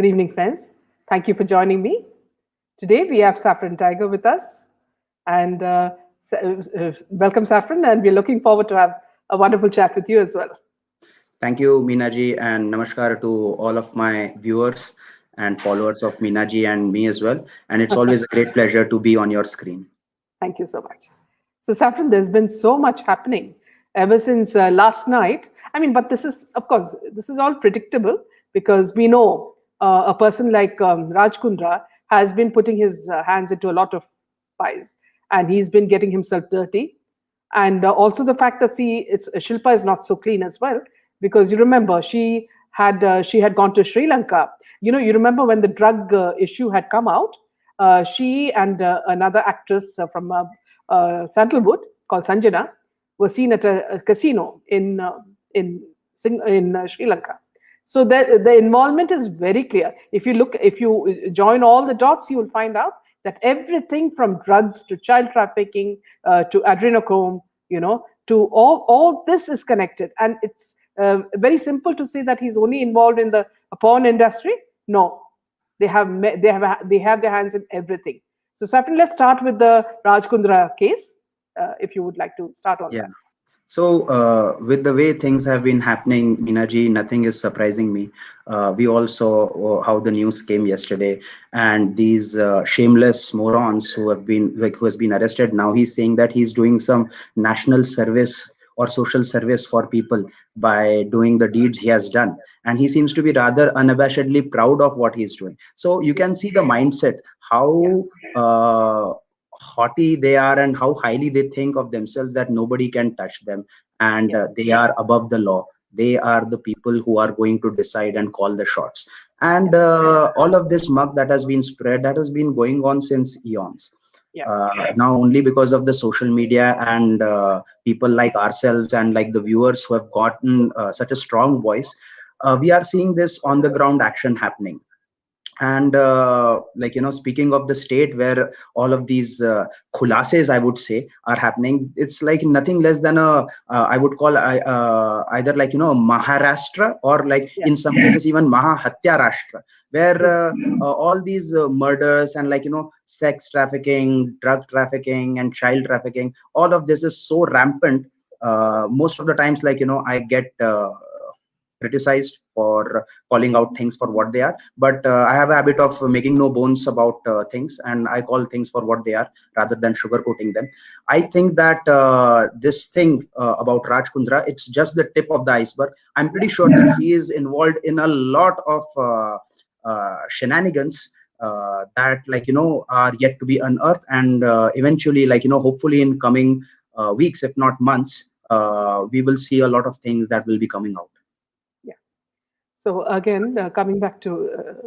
Good evening, friends. Thank you for joining me. Today we have Saffron Tiger with us, and welcome, Saffron. And we're looking forward to have a wonderful chat with you as well. Thank you, Meenaji, and namaskar to all of my viewers and followers of Meenaji and me as well. And it's always a great pleasure to be on your screen. Thank you so much. So, Saffron, there's been so much happening ever since last night. But this is, of course, this is all predictable because we know a person like Raj Kundra has been putting his hands into a lot of pies, and he's been getting himself dirty. And also the fact that Shilpa is not so clean as well, because you remember she had gone to Sri Lanka. You remember when the drug issue had come out, she and another actress from Sandalwood called Sanjana were seen at a casino in Sri Lanka. So the involvement is very clear. If you join all the dots, you will find out that everything from drugs to child trafficking to adrenochrome, to all this is connected. And it's very simple to say that he's only involved in the porn industry. No, they have their hands in everything. So, Saffron, let's start with the Raj Kundra case. If you would like to start on Yeah. that. So, with the way things have been happening, Meenaji, nothing is surprising me. We all saw how the news came yesterday, and these shameless morons who has been arrested. Now he's saying that he's doing some national service or social service for people by doing the deeds he has done, and he seems to be rather unabashedly proud of what he's doing. So you can see the mindset, Yeah, how haughty they are and how highly they think of themselves that nobody can touch them, and yeah, they are above the law. They are the people who are going to decide and call the shots. yeah, And all of this muck that has been spread, that has been going on since eons. yeah, Now only because of the social media and people like ourselves and like the viewers who have gotten such a strong voice, we are seeing this on the ground action happening. And speaking of the state where all of these khulases, I would say, are happening, it's like nothing less than I would call either Maharashtra, or like yeah, in some cases even Mahahatya Rashtra, where true. all these murders and sex trafficking, drug trafficking and child trafficking, all of this is so rampant. Most of the times, I get criticized for calling out things for what they are, but I have a habit of making no bones about things, and I call things for what they are rather than sugarcoating them. I think that this thing about Raj Kundra, it's just the tip of the iceberg. I'm pretty sure that he is involved in a lot of shenanigans that are yet to be unearthed, and eventually, hopefully in coming weeks, if not months, we will see a lot of things that will be coming out. Yeah. So again, coming back to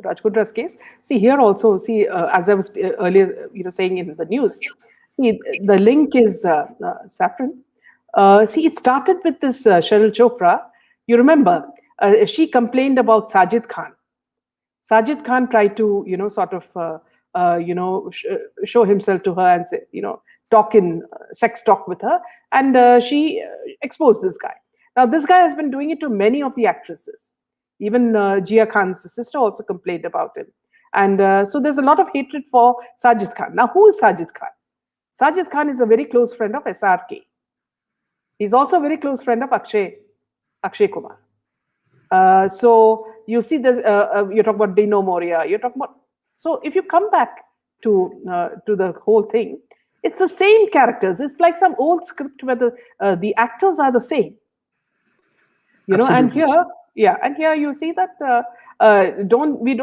Raj Kundra's case, see here also, as I was earlier, saying in the news, see the link is Saffron. See, it started with this Cheryl Chopra. You remember, she complained about Sajid Khan. Sajid Khan tried to, sort of, show himself to her and say, talk in sex talk with her, and she exposed this guy. Now, this guy has been doing it to many of the actresses. Even Jia Khan's sister also complained about him. And so there's a lot of hatred for Sajid Khan. Now, who is Sajid Khan? Sajid Khan is a very close friend of SRK. He's also a very close friend of Akshay Kumar. So you see this. You're talking about Dino Moria. You're talking about. So if you come back to the whole thing, it's the same characters. It's like some old script where the actors are the same. And Absolutely. here, yeah, and here you see that we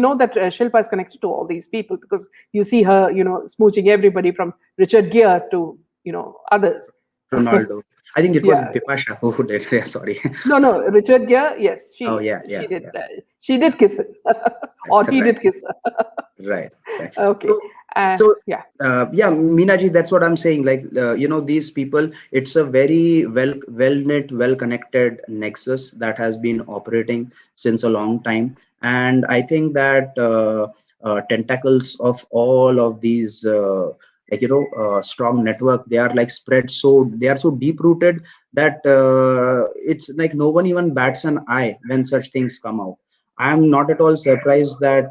know that Shilpa is connected to all these people because you see her, smooching everybody from Richard Gere to others. Ronaldo. I think it was Yeah. Bipasha who did. Yeah, sorry. No, Richard Gere, yes, Oh yeah, she yeah, did yeah. she did kiss him, or he Right, did kiss her. right, right. Okay, So, so yeah, yeah, Meenaji, that's what I'm saying. Like, these people, it's a very well knit, well connected nexus that has been operating since a long time, and I think that tentacles of all of these. Strong network, they are like spread, so they are so deep rooted that it's like no one even bats an eye when such things come out. I'm not at all surprised that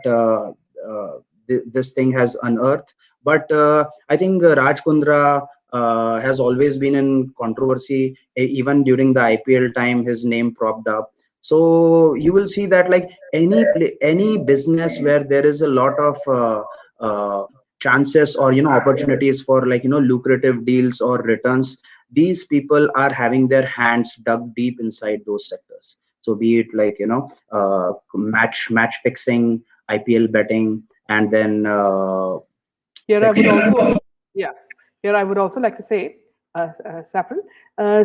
this thing has unearthed. But I think Raj Kundra has always been in controversy. Even during the IPL time, his name propped up. So you will see that like any business where there is a lot of uh, chances or opportunities for like lucrative deals or returns, these people are having their hands dug deep inside those sectors. So be it like match fixing, IPL betting, and then Here I sex would also, trafficking. yeah, here I would also like to say, Saffron,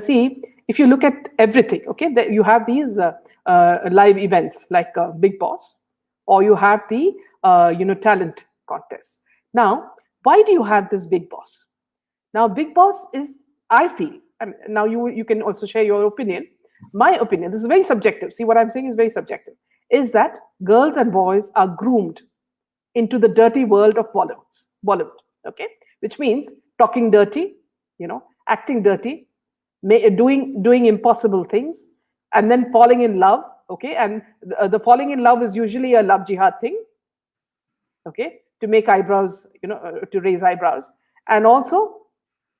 see, if you look at everything, okay, that you have these live events like Big Boss, or you have the, talent contest. Now, why do you have this Big Boss? Now, Big Boss is, I feel, and now you can also share your opinion. My opinion, this is very subjective. See, what I'm saying is very subjective. Is that girls and boys are groomed into the dirty world of Bollywood, okay? Which means talking dirty, acting dirty, doing impossible things, and then falling in love, okay? And the falling in love is usually a love jihad thing, okay? To make eyebrows, to raise eyebrows. And also,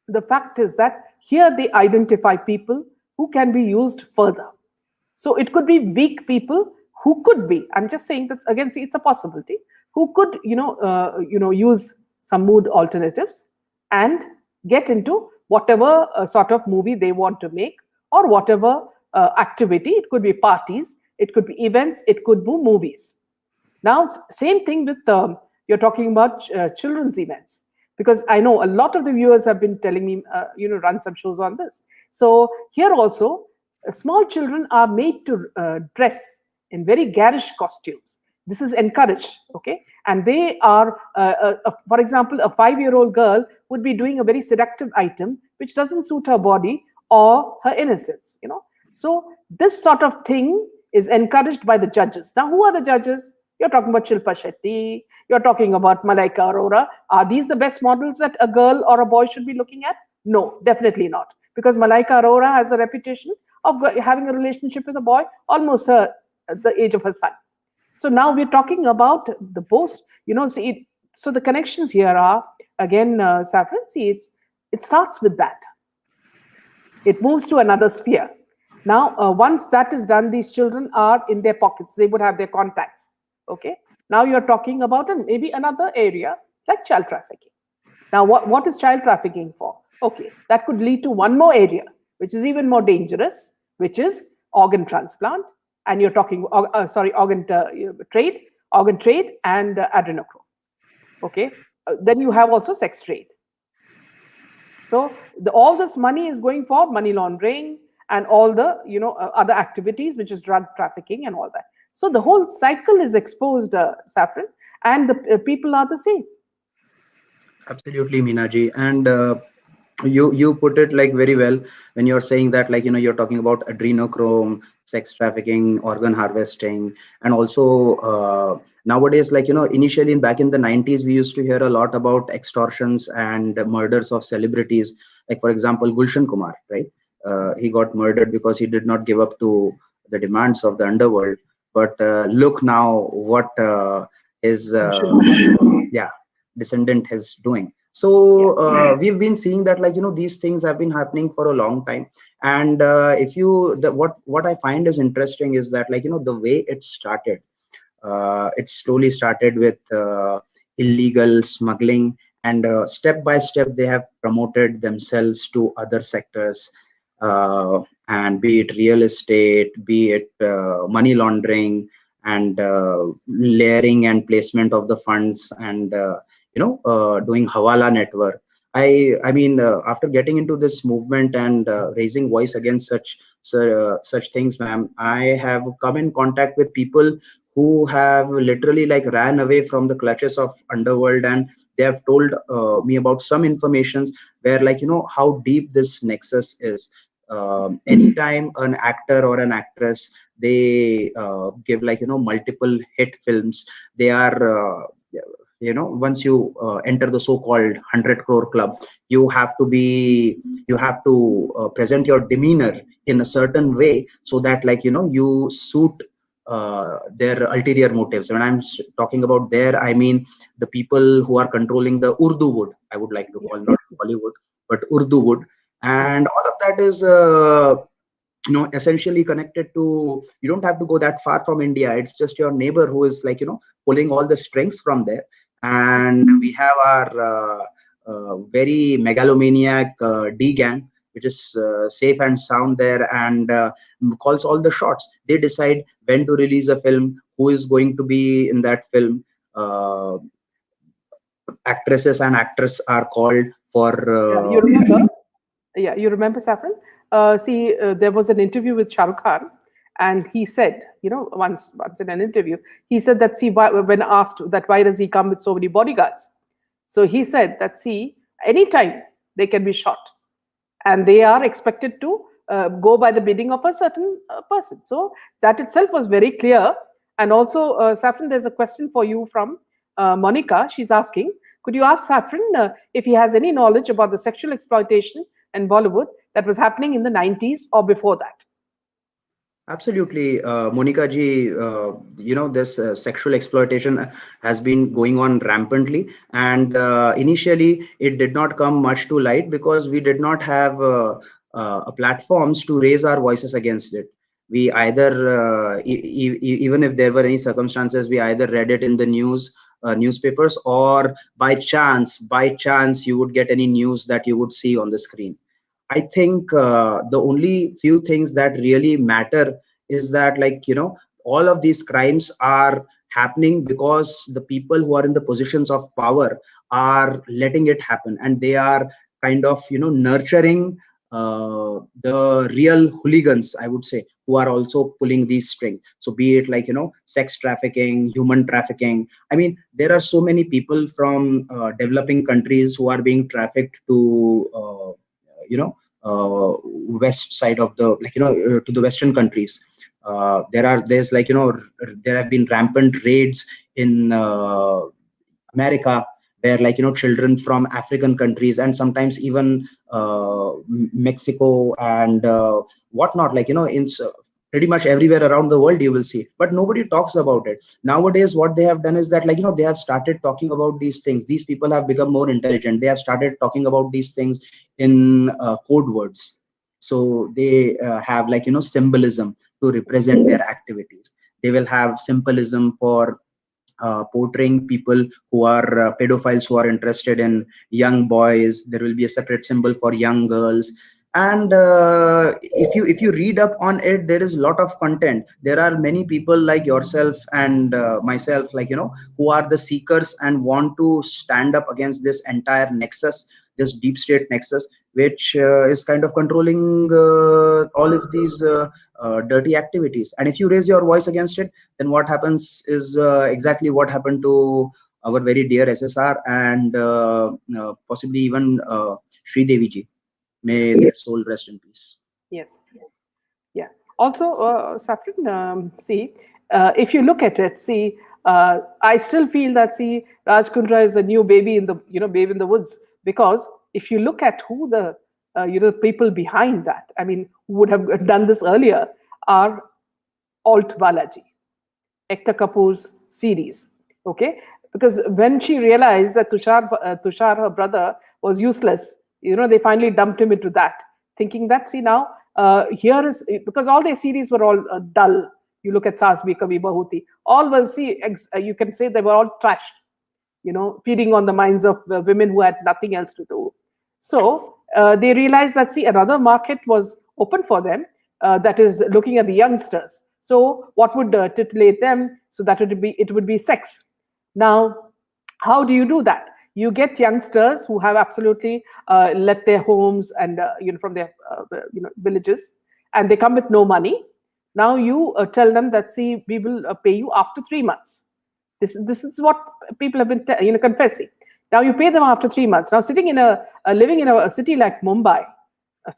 the fact is that here they identify people who can be used further. So it could be weak people who could be. I'm just saying that again. See, it's a possibility. Who could use some mood alternatives and get into whatever sort of movie they want to make, or whatever activity. It could be parties. It could be events. It could be movies. Now, same thing with you're talking about children's events, because I know a lot of the viewers have been telling me, run some shows on this. So here also, small children are made to dress in very garish costumes. This is encouraged, okay? And they are, for example, a 5-year-old girl would be doing a very seductive item which doesn't suit her body or her innocence, So this sort of thing is encouraged by the judges. Now, who are the judges? You're talking about Shilpa Shetty. You're talking about Malaika Arora. Are these the best models that a girl or a boy should be looking at? No, definitely not. Because Malaika Arora has a reputation of having a relationship with a boy almost at the age of her son. So now we're talking about the post, see, so the connections here are, again, Saffron, see, it starts with that. It moves to another sphere. Now, once that is done, these children are in their pockets. They would have their contacts. Okay. Now you're talking about maybe another area like child trafficking. Now, what is child trafficking for? Okay, that could lead to one more area, which is even more dangerous, which is organ transplant. And you're talking, organ trade, and adrenochrome. Okay. Then you have also sex trade. So all this money is going for money laundering and all the other activities, which is drug trafficking and all that. So the whole cycle is exposed, Saffron, and the people are the same. Absolutely, Minaji. And you put it like very well when you're saying that like you're talking about adrenochrome, sex trafficking, organ harvesting, and also nowadays like initially back in the 90s we used to hear a lot about extortions and murders of celebrities, like for example Gulshan Kumar, right? He got murdered because he did not give up to the demands of the underworld. But look now what his yeah, descendant is doing. Yeah. So we've been seeing that like these things have been happening for a long time. And if you what I find is interesting is that like the way it started, it slowly started with illegal smuggling, and step by step they have promoted themselves to other sectors, and be it real estate, be it money laundering, and layering and placement of the funds, and doing hawala network. I mean, after getting into this movement and raising voice against such things, ma'am, I have come in contact with people who have literally like ran away from the clutches of underworld, and they have told me about some informations where like how deep this nexus is. Anytime an actor or an actress, they give like multiple hit films, they are once you enter the so-called 100 crore club, you have to present your demeanor in a certain way so that like you suit their ulterior motives. When I'm talking about there, I mean the people who are controlling the Urdu wood, I would like to Yeah. call, not Bollywood, but Urdu wood. And all of that is essentially connected to, you don't have to go that far from India. It's just your neighbor who is pulling all the strings from there. And we have our very megalomaniac D gang, which is safe and sound there, and calls all the shots. They decide when to release a film, who is going to be in that film. Actresses and actors are called for Yeah, you remember? Yeah, you remember, Saffron? See, there was an interview with Shah Rukh Khan, and he said, once in an interview, he said that, see, when asked that why does he come with so many bodyguards, so he said that, see, anytime they can be shot, and they are expected to go by the bidding of a certain person. So that itself was very clear. And also, Saffron, there's a question for you from Monica. She's asking, could you ask Saffron if he has any knowledge about the sexual exploitation in Bollywood that was happening in the 90s or before that? Absolutely, Monica ji. This sexual exploitation has been going on rampantly, and initially it did not come much to light because we did not have platforms to raise our voices against it. We either, even if there were any circumstances, we either read it in the newspapers, or by chance, you would get any news that you would see on the screen. I think the only few things that really matter is that, all of these crimes are happening because the people who are in the positions of power are letting it happen, and they are kind of, nurturing the real hooligans, I would say, who are also pulling these strings. So be it sex trafficking, human trafficking. I mean, there are so many people from developing countries who are being trafficked to you know west side of the, to the western countries. There have been rampant raids in America, where, children from African countries, and sometimes even Mexico and whatnot, pretty much everywhere around the world you will see, but nobody talks about it. Nowadays what they have done is that, they have started talking about these things. These people have become more intelligent. They have started talking about these things in code words. So they have, symbolism to represent their activities. They will have symbolism for portraying people who are pedophiles, who are interested in young boys. There will be a separate symbol for young girls. And if you read up on it, there is a lot of content. There are many people like yourself and myself, who are the seekers and want to stand up against this entire nexus, this deep state nexus, which is kind of controlling all of these dirty activities. And if you raise your voice against it, then what happens is exactly what happened to our very dear SSR, and possibly even Sri Devi ji. May their soul rest in peace. Yes. Yeah. Also, Saffron, see, if you look at it, see, I still feel that, see, Raj Kundra is a new baby in the, babe in the woods, because if you look at who the, people behind that, I mean, who would have done this earlier, are Alt Balaji, Ekta Kapoor's series. Okay, because when she realized that Tushar, her brother, was useless, they finally dumped him into that, thinking that, see, now here is, because all their series were all dull. You look at Saas Bhi Kabhi Bahuti, all was, see, you can say they were all trash, feeding on the minds of the women who had nothing else to do. So they realized that, see, another market was open for them, that is looking at the youngsters. So what would titillate them? So that it would be sex. Now, how do you do that? You get youngsters who have absolutely left their homes and from their villages, and they come with no money. Now you tell them that, see, we will pay you after 3 months. This is what people have been confessing. Now you pay them after 3 months. Now living in a city like Mumbai,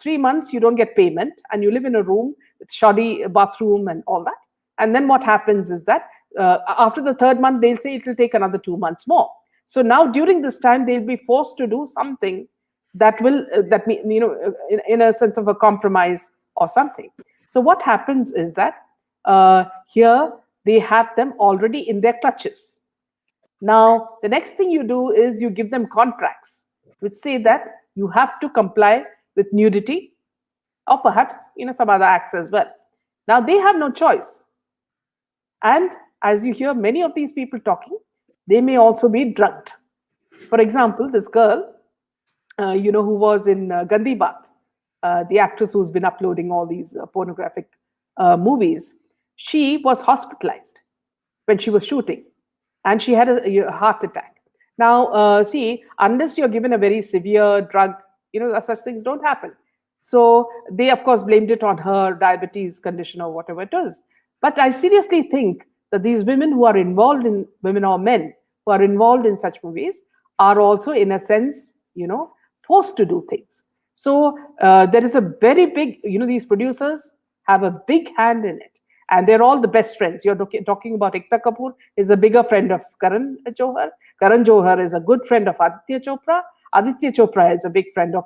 3 months you don't get payment, and you live in a room with shoddy bathroom and all that. And then what happens is that after the third month, they'll say it will take another 2 months more. So now during this time, they'll be forced to do something that will in a sense of a compromise or something. So what happens is that Here they have them already in their clutches. Now, the next thing you do is you give them contracts which say that you have to comply with nudity or perhaps some other acts as well. Now they have no choice. And as you hear many of these people talking, they may also be drugged. For example, this girl, who was in Gandhi Baat, the actress who's been uploading all these pornographic movies, she was hospitalized when she was shooting, and she had a heart attack. Now, see, unless you're given a very severe drug, such things don't happen. So they, of course, blamed it on her diabetes condition or whatever it is. But I seriously think that these women who are involved in, women or men who are involved in such movies, are also, in a sense, forced to do things. So there is a very big, these producers have a big hand in it. And they're all the best friends. You're talking about Ekta Kapoor is a bigger friend of Karan Johar. Karan Johar is a good friend of Aditya Chopra. Aditya Chopra is a big friend of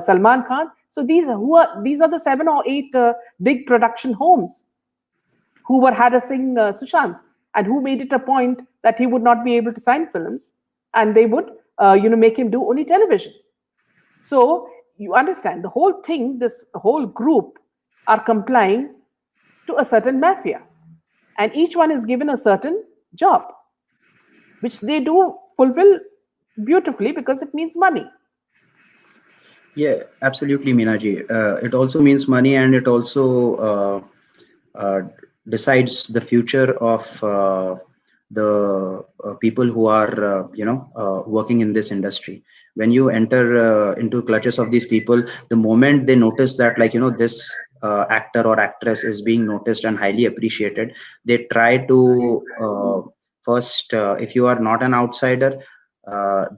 Salman Khan. So these are the 7 or 8 big production homes who were harassing Sushant, and who made it a point that he would not be able to sign films, and they would make him do only television. So you understand the whole thing. This whole group are complying to a certain mafia, and each one is given a certain job, which they do fulfill beautifully because it means money. Yeah, absolutely, Minaji. It also means money, and it also decides the future of the people who are working in this industry. When you enter into clutches of these people, the moment they notice that, this actor or actress is being noticed and highly appreciated, they try to first, if you are not an outsider,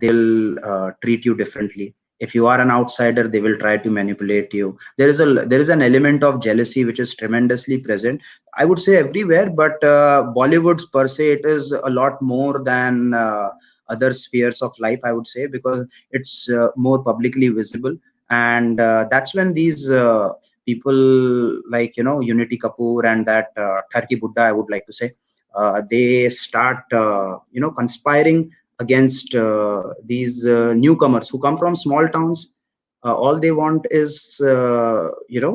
they'll treat you differently. If you are an outsider, they will try to manipulate you. There is an element of jealousy which is tremendously present, I would say, everywhere, but Bollywood's per se, it is a lot more than other spheres of life, I would say, because it's more publicly visible. And that's when these people like Unity Kapoor and that Turkey Buddha, I would like to say, they start conspiring against these newcomers who come from small towns. All they want is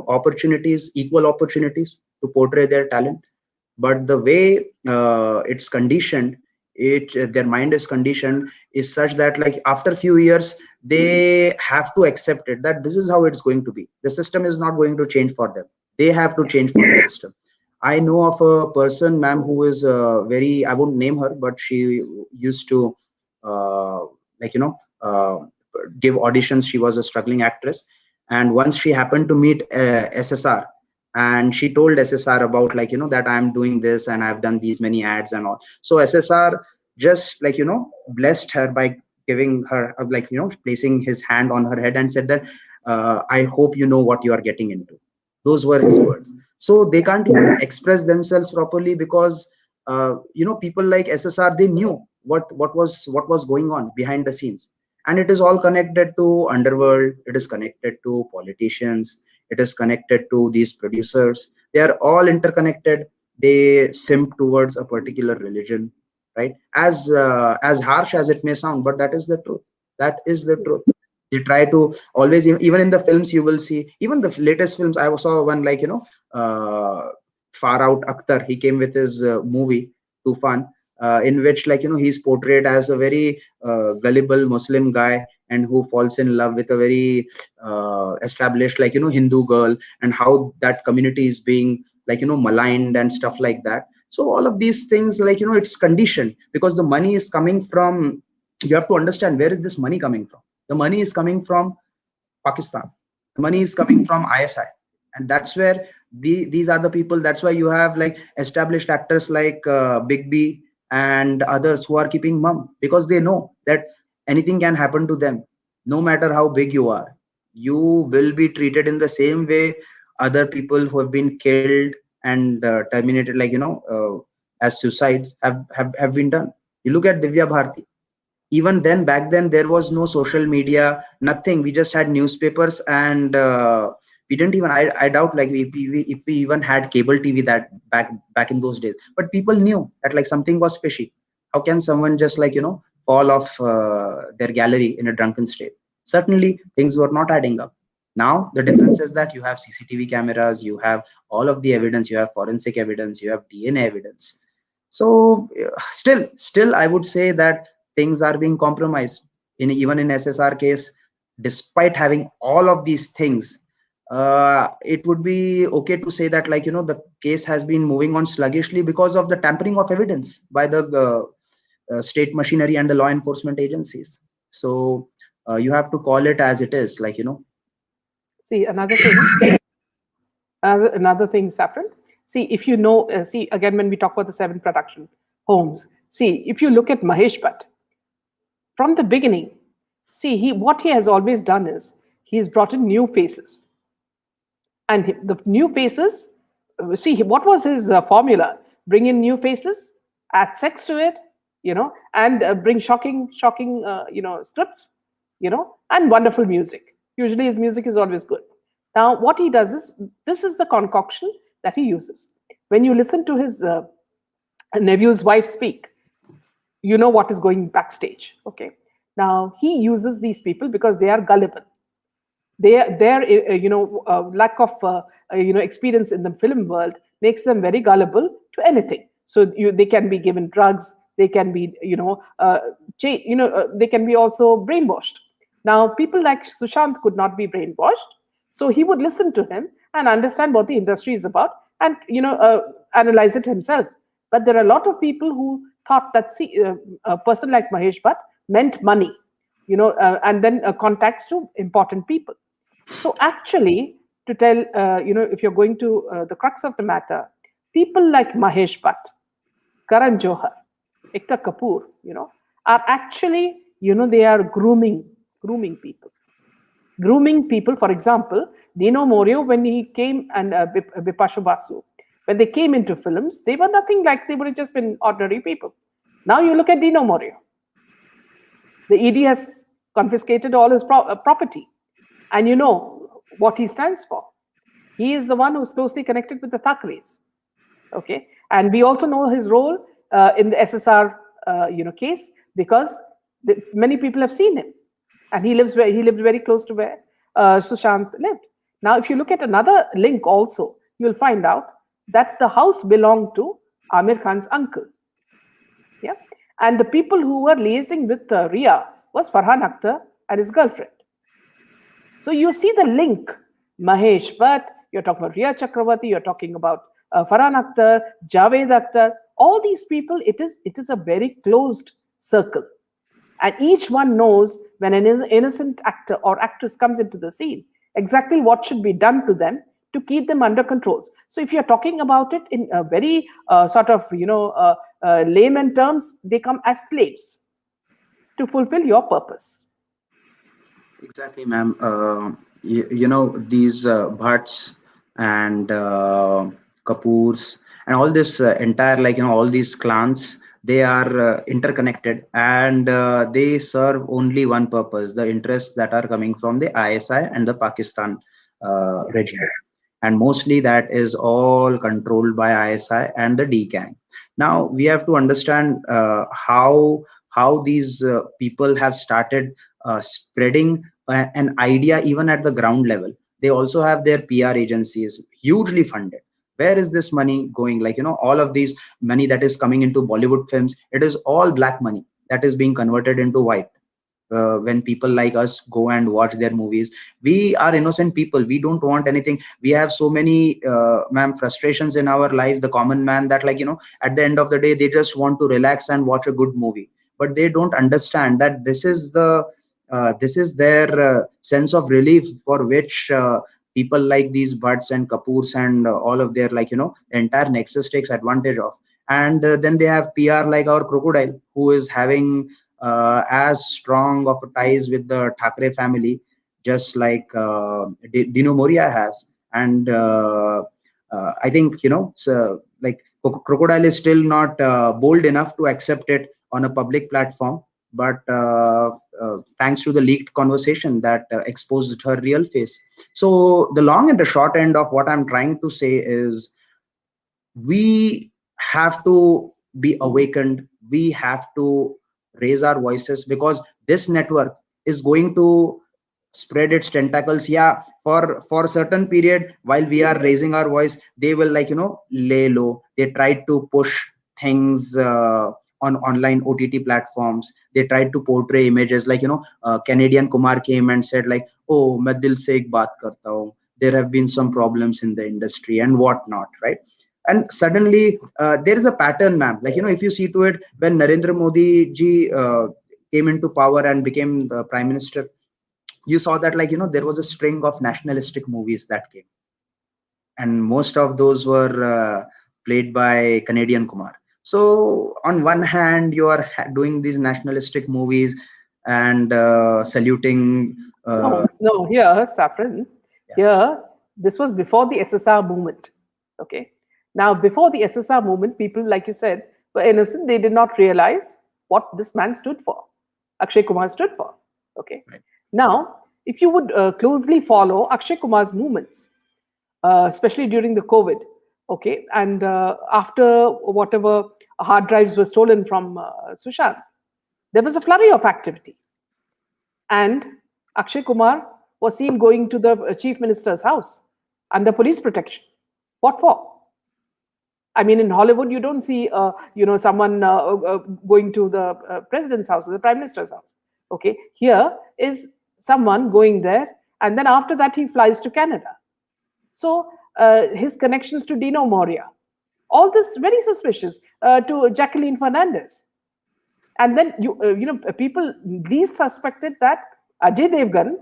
opportunities, equal opportunities to portray their talent. But the way it's conditioned, their mind is conditioned, is such that, like, after a few years, they have to accept it, that this is how it's going to be. The system is not going to change for them. They have to change for the system. I know of a person, ma'am, who is very, I won't name her, but she used to uh, like give auditions. She was a struggling actress, and once she happened to meet SSR, and she told SSR about, that I'm doing this and I've done these many ads and all. So SSR just, blessed her by giving her placing his hand on her head and said that, I hope you know what you are getting into. Those were his words. So they can't even express themselves properly because people like SSR, they knew what was going on behind the scenes. And it is all connected to underworld, it is connected to politicians, it is connected to these producers. They are all interconnected. They simp towards a particular religion, right? As harsh as it may sound, but that is the truth. That is the truth. They try to always, even in the films, you will see, even the latest films. I saw one, uh, Far Out Akhtar. He came with his movie Tufan, in which, he's portrayed as a very gullible Muslim guy, and who falls in love with a very established, Hindu girl, and how that community is being, maligned and stuff like that. So all of these things, it's conditioned because the money is coming from. You have to understand, where is this money coming from? The money is coming from Pakistan. The money is coming from ISI, and that's where these are the people. That's why you have, established actors like Big B and others who are keeping mum, because they know that anything can happen to them. No matter how big you are, you will be treated in the same way other people who have been killed and terminated, as suicides have been done. You look at Divya Bharti. Even then, back then, there was no social media, nothing. We just had newspapers and We didn't even, I doubt like if we even had cable TV that back in those days, but people knew that like something was fishy. How can someone just like fall off their gallery in a drunken state? Certainly things were not adding up. Now the difference is that you have CCTV cameras, you have all of the evidence, you have forensic evidence, you have DNA evidence. So still I would say that things are being compromised in even in SSR case. Despite having all of these things, it would be okay to say that like the case has been moving on sluggishly because of the tampering of evidence by the state machinery and the law enforcement agencies. So you have to call it as it is, like See, another thing, Saffron. See, if you know, see, again, when we talk about the seven production homes, see, if you look at Mahesh Bhatt, from the beginning, see, what he has always done is he's brought in new faces. And the new faces, see, what was his formula? Bring in new faces, add sex to it, and bring shocking, scripts, and wonderful music. Usually his music is always good. Now, what he does is, this is the concoction that he uses. When you listen to his nephew's wife speak, you know what is going backstage. Okay. Now, he uses these people because they are gullible. Their lack of experience in the film world makes them very gullible to anything. So they can be given drugs, they can be they can be also brainwashed. Now people like Sushant could not be brainwashed, so he would listen to him and understand what the industry is about, and analyze it himself. But there are a lot of people who thought that, see, a person like Mahesh Bhatt meant money, and then contacts to important people. So actually, to tell, if you're going to the crux of the matter, people like Mahesh Bhatt, Karan Johar, Ekta Kapoor, are actually, they are grooming people. Grooming people, for example, Dino Morio, when he came, and Bipasha Basu, when they came into films, they were nothing like, they would have just been ordinary people. Now you look at Dino Morio. The ED has confiscated all his property. And you know what he stands for. He is the one who's closely connected with the Thackeray's. Okay, and we also know his role in the SSR, case, because many people have seen him, and he lived very close to where Sushant lived. Now, if you look at another link, also you'll find out that the house belonged to Amir Khan's uncle. Yeah, and the people who were liaising with Ria was Farhan Akhtar and his girlfriend. So you see the link, Mahesh Bhatt, you're talking about Ria Chakravarti, you're talking about Farhan Akhtar, Javed Akhtar, all these people, it is a very closed circle. And each one knows when an innocent actor or actress comes into the scene, exactly what should be done to them to keep them under controls. So if you're talking about it in a very layman terms, they come as slaves to fulfill your purpose. Exactly, ma'am. These Bhatts and Kapoors and all this entire, like, all these clans, they are interconnected, and they serve only one purpose: the interests that are coming from the ISI and the Pakistan regime. And mostly that is all controlled by ISI and the D gang. Now we have to understand how these people have started spreading an idea even at the ground level. They also have their PR agencies, hugely funded. Where is this money going? Like, all of these money that is coming into Bollywood films, it is all black money that is being converted into white. When people like us go and watch their movies, we are innocent people, we don't want anything. We have so many ma'am frustrations in our life, the common man, that like, at the end of the day they just want to relax and watch a good movie. But they don't understand that this is their sense of relief, for which people like these Butts and Kapoors and all of their, like, entire nexus takes advantage of. And then they have PR like our Crocodile, who is having as strong of ties with the Thackeray family, just like Dino Moria has. And I think, so, like, Crocodile is still not bold enough to accept it on a public platform. but thanks to the leaked conversation that exposed her real face. So the long and the short end of what I'm trying to say is, we have to be awakened, we have to raise our voices, because this network is going to spread its tentacles. Yeah, for a certain period, while we are raising our voice, they will, like, lay low. They try to push things on online OTT platforms. They tried to portray images like, Canadian Kumar came and said like, oh, main dil se ek baat karta hu, there have been some problems in the industry and whatnot, right? And suddenly there is a pattern, ma'am. Like, if you see to it, when Narendra Modi ji came into power and became the prime minister, you saw that, like, there was a string of nationalistic movies that came, and most of those were played by Canadian Kumar. So on one hand, you are doing these nationalistic movies and saluting. No, no, here, Saffron, Yeah, here, this was before the SSR movement. Okay. Now, before the SSR movement, people, like you said, were innocent. They did not realize what this man stood for, Akshay Kumar stood for. Okay. right. Now, if you would closely follow Akshay Kumar's movements, especially during the COVID, okay, and after whatever hard drives were stolen from Sushant, there was a flurry of activity. And Akshay Kumar was seen going to the chief minister's house under police protection. What for? I mean, in Hollywood, you don't see, someone going to the president's house or the prime minister's house. Okay, here is someone going there, and then after that, he flies to Canada. So his connections to Dino Moria, all this very suspicious, to Jacqueline Fernandez. And then people least suspected that Ajay Devgan,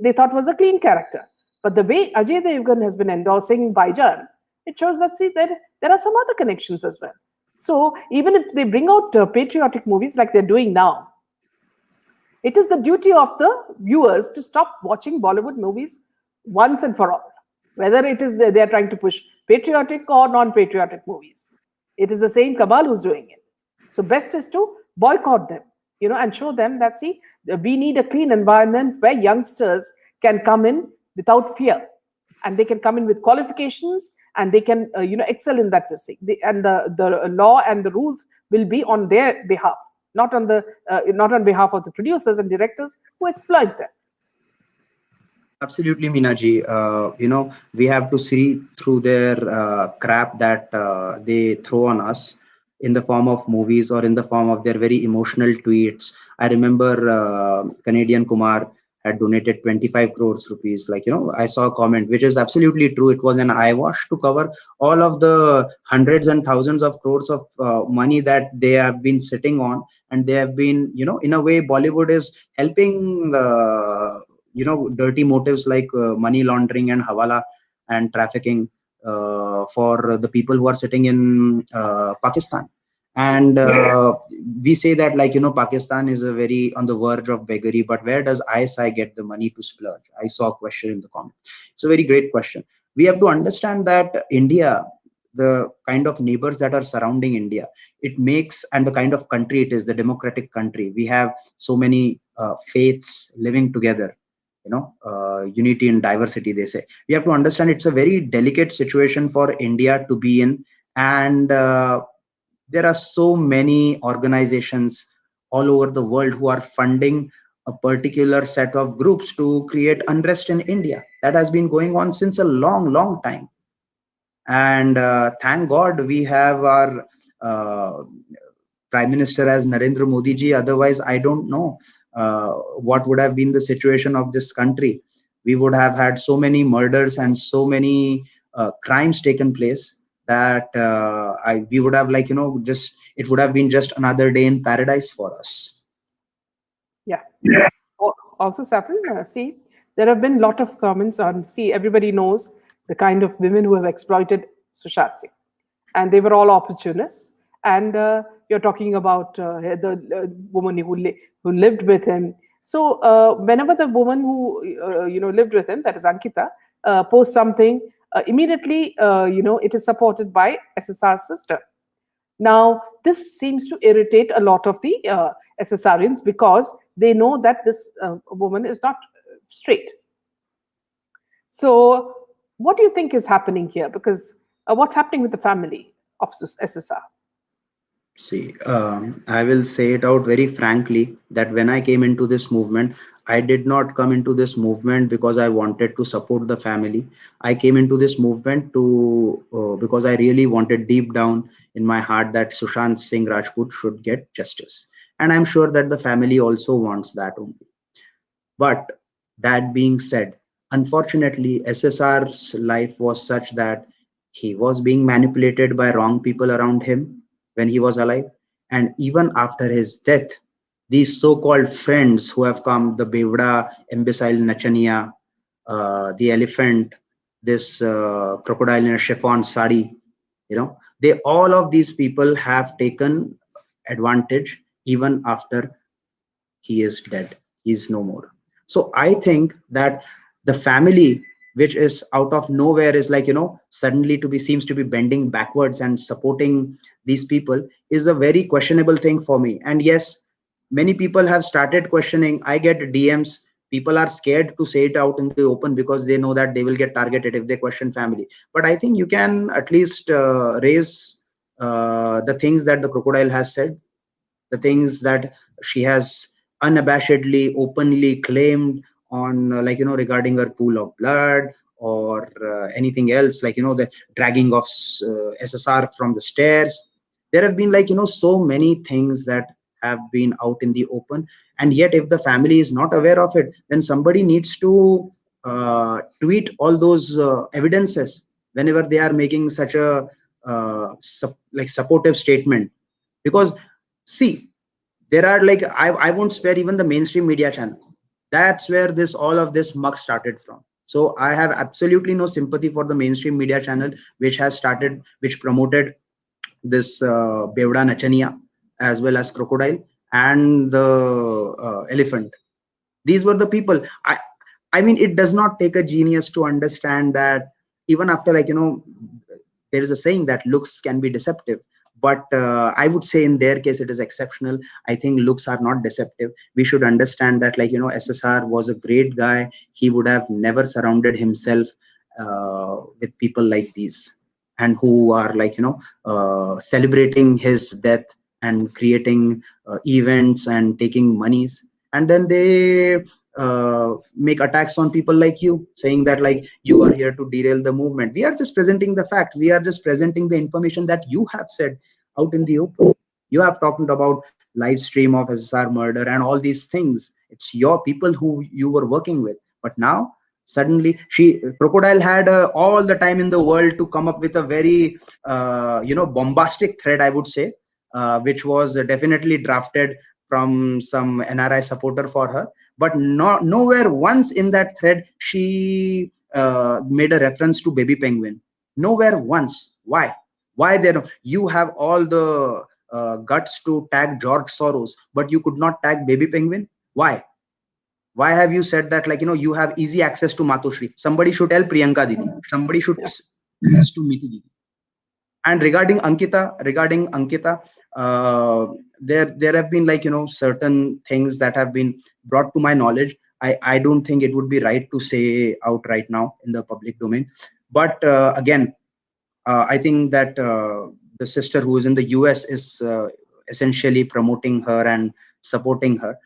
they thought was a clean character. But the way Ajay Devgan has been endorsing Baijan, it shows that, see, there are some other connections as well. So even if they bring out patriotic movies like they're doing now, it is the duty of the viewers to stop watching Bollywood movies once and for all. Whether it is they're trying to push patriotic or non-patriotic movies, it is the same cabal who's doing it. So best is to boycott them, and show them that, see, we need a clean environment where youngsters can come in without fear, and they can come in with qualifications, and they can excel in that thing. And the law and the rules will be on their behalf, not on behalf of the producers and directors who exploit them. Absolutely, Minaji. We have to see through their crap that they throw on us in the form of movies or in the form of their very emotional tweets. I remember Canadian Kumar had donated 25 crores rupees. Like, I saw a comment, which is absolutely true. It was an eyewash to cover all of the hundreds and thousands of crores of money that they have been sitting on. And they have been, in a way, Bollywood is helping dirty motives like money laundering and hawala and trafficking for the people who are sitting in Pakistan. And we say that, like, Pakistan is a very on the verge of beggary, but where does ISI get the money to splurge? I saw a question in the comment. It's a very great question. We have to understand that India, the kind of neighbors that are surrounding India, it makes, and the kind of country it is, the democratic country. We have so many faiths living together, unity in diversity, they say. We have to understand it's a very delicate situation for India to be in. And there are so many organizations all over the world who are funding a particular set of groups to create unrest in India. That has been going on since a long time. And thank God we have our Prime Minister as Narendra Modi ji. Otherwise, I don't know what would have been the situation of this country. We would have had so many murders and so many crimes taken place that we would have, like, just, it would have been just another day in paradise for us. Yeah. Also, Saffron, see, there have been a lot of comments on, see, everybody knows the kind of women who have exploited Sushant Singh, and they were all opportunists. And you're talking about the woman who lived with him. So whenever the woman who lived with him, that is Ankita, posts something, immediately it is supported by SSR's sister. Now, this seems to irritate a lot of the SSRians because they know that this woman is not straight. So, what do you think is happening here? Because what's happening with the family of SSR? See, I will say it out very frankly that when I came into this movement, I did not come into this movement because I wanted to support the family. I came into this movement to because I really wanted deep down in my heart that Sushant Singh Rajput should get justice, and I'm sure that the family also wants that only. But that being said, unfortunately, SSR's life was such that he was being manipulated by wrong people around him when he was alive. And even after his death, these so called friends who have come, the Bevda, imbecile Nachania, the elephant, this crocodile in a chiffon sari, they all of these people have taken advantage even after he is dead, he is no more. So I think that the family which is out of nowhere is like, suddenly to be seems to be bending backwards and supporting these people is a very questionable thing for me. And yes, many people have started questioning. I get DMs, people are scared to say it out in the open because they know that they will get targeted if they question family. But I think you can at least raise the things that the crocodile has said, the things that she has unabashedly openly claimed on regarding her pool of blood or anything else, the dragging of SSR from the stairs. There have been so many things that have been out in the open, and yet if the family is not aware of it, then somebody needs to tweet all those evidences whenever they are making such a supportive statement. Because see, there are I won't spare even the mainstream media channel. That's where this all of this muck started from. So I have absolutely no sympathy for the mainstream media channel which promoted this Bevda Nachania as well as crocodile and the elephant. These were the people. I mean, it does not take a genius to understand that even after there is a saying that looks can be deceptive, but I would say in their case it is exceptional. I think looks are not deceptive. We should understand that SSR was a great guy. He would have never surrounded himself with people like these, and who are celebrating his death and creating events and taking monies, and then they make attacks on people like you, saying that you are here to derail the movement. We are just presenting the fact. We are just presenting the information that you have said out in the open. You have talked about live stream of SSR murder and all these things. It's your people who you were working with. But now suddenly crocodile had all the time in the world to come up with a very bombastic thread, I would say, which was definitely drafted from some NRI supporter for her. But nowhere once in that thread she made a reference to baby penguin. Nowhere once. Why there? You have all the guts to tag George Soros, but you could not tag baby penguin. Why have you said that you have easy access to Matoshri? Somebody should tell Priyanka Didi. Somebody should tell us to Meetu Didi. And regarding Ankita, there have been certain things that have been brought to my knowledge. I don't think it would be right to say out right now in the public domain. But again, I think that the sister who is in the US is essentially promoting her and supporting her.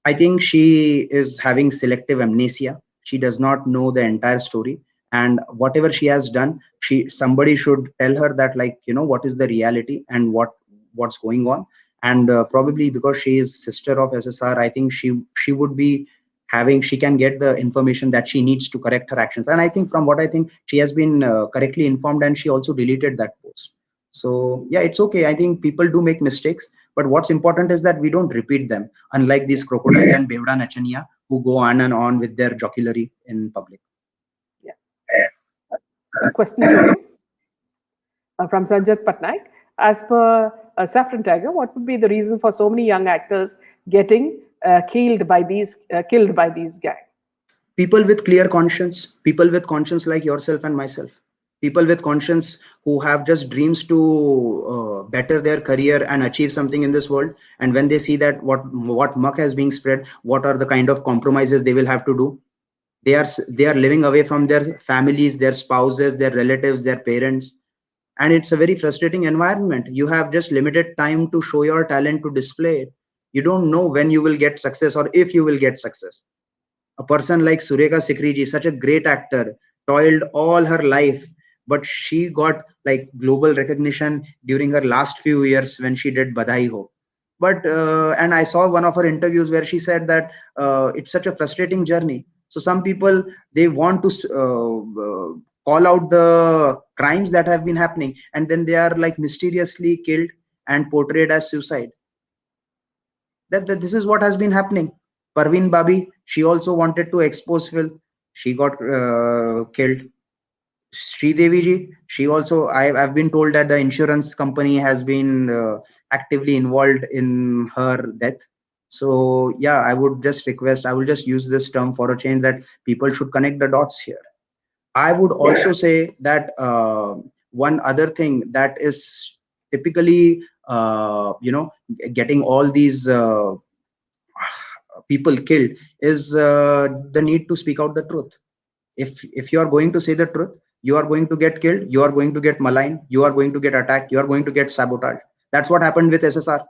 I think she is having selective amnesia. She does not know the entire story, and whatever she has done, somebody should tell her that what is the reality and what's going on. And probably because she is sister of SSR, I think she would be she can get the information that she needs to correct her actions. And I think from what I think, she has been correctly informed, and she also deleted that post. So yeah, it's okay. I think people do make mistakes, but what's important is that we don't repeat them, unlike these crocodile and Bevda Nachania who go on and on with their jocularity in public. Yeah. A question for you from Sanjat Patnaik. As per Saffron Tiger, what would be the reason for so many young actors getting killed by these gangs? People with clear conscience, people with conscience like yourself and myself. People with conscience who have just dreams to better their career and achieve something in this world, and when they see that what muck has been spread, what are the kind of compromises they will have to do, they are living away from their families, their spouses, their relatives, their parents, and it's a very frustrating environment. You have just limited time to show your talent, to display it. You don't know when you will get success or if you will get success. A person like Sureka Sikriji, such a great actor, toiled all her life, but she got like global recognition during her last few years when she did Badai Ho. But and I saw one of her interviews where she said that it's such a frustrating journey. So some people, they want to call out the crimes that have been happening, and then they are like mysteriously killed and portrayed as suicide. That this is what has been happening. Parveen Babi, she also wanted to expose Phil. She got killed. Devi ji, she also, I've been told that the insurance company has been actively involved in her death. So yeah, I would just request, I will just use this term for a change, that people should connect the dots here. I would also say that one other thing that is typically, getting all these people killed is the need to speak out the truth. If you are going to say the truth, you are going to get killed, you are going to get maligned, you are going to get attacked, you are going to get sabotaged. That's what happened with SSR.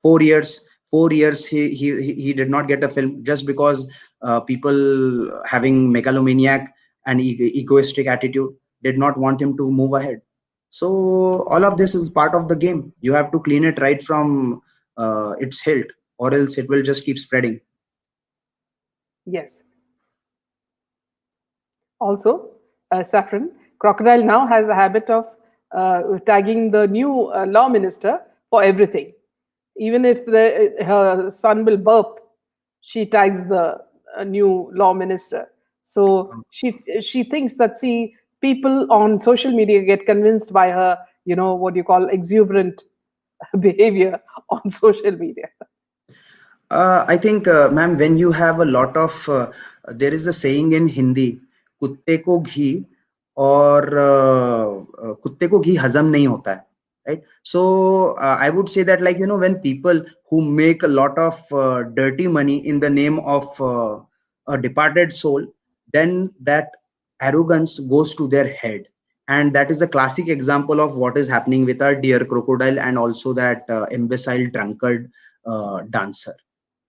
4 years, 4 years, he did not get a film just because people having megalomaniac and egoistic attitude did not want him to move ahead. So all of this is part of the game. You have to clean it right from its hilt, or else it will just keep spreading. Yes. Also, Saffron, Crocodile now has a habit of tagging the new law minister for everything. Even if her son will burp, she tags the new law minister. So she thinks that, see, people on social media get convinced by her, what you call exuberant behavior on social media. I think, ma'am, when you have a lot of, there is a saying in Hindi, कुत्ते को घी और कुत्ते को घी हजम नहीं होता है, right? So I would say that, like, when people who make a lot of dirty money in the name of a departed soul, then that arrogance goes to their head. And that is a classic example of what is happening with our dear crocodile, and also that imbecile drunkard dancer,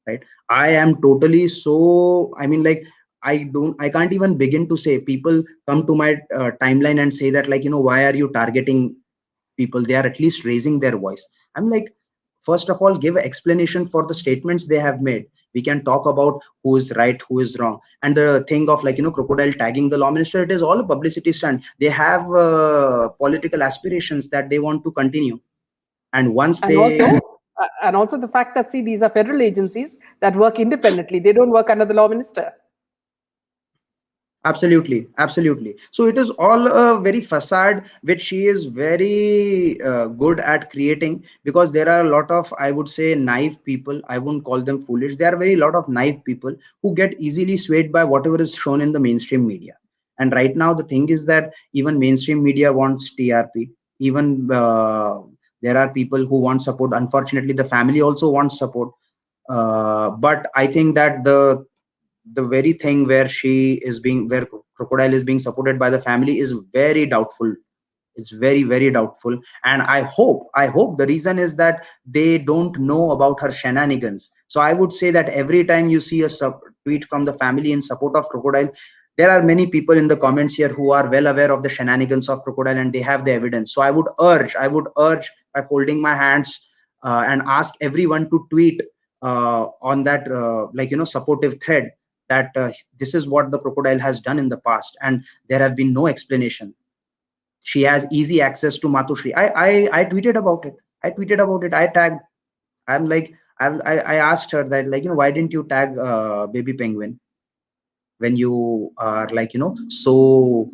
right? I am totally, so I mean, like, I can't even begin to say. People come to my timeline and say that, like, why are you targeting people? They are at least raising their voice. I'm like, first of all, give an explanation for the statements they have made. We can talk about who is right, who is wrong. And the thing of, like, crocodile tagging the law minister, it is all a publicity stunt. They have political aspirations that they want to continue, and once And they, also the fact that, see, these are federal agencies that work independently. They don't work under the law minister. absolutely, absolutely. So it is all a very facade which she is very good at creating, because there are a lot of, I would say, naive people. I wouldn't call them foolish. There are very lot of naive people who get easily swayed by whatever is shown in the mainstream media. And right now the thing is that even mainstream media wants TRP. Even there are people who want support. Unfortunately, the family also wants support. But I think that the very thing where where crocodile is being supported by the family is very doubtful. It's very, very doubtful. And I hope the reason is that they don't know about her shenanigans. So I would say that every time you see a tweet from the family in support of crocodile, there are many people in the comments here who are well aware of the shenanigans of crocodile, and they have the evidence. So I would urge by folding my hands and ask everyone to tweet on that supportive thread, that this is what the crocodile has done in the past, and there have been no explanation. She has easy access to Matushri. I tweeted about it. I tagged. I'm like, I asked her that, like, why didn't you tag baby penguin when you are, like, so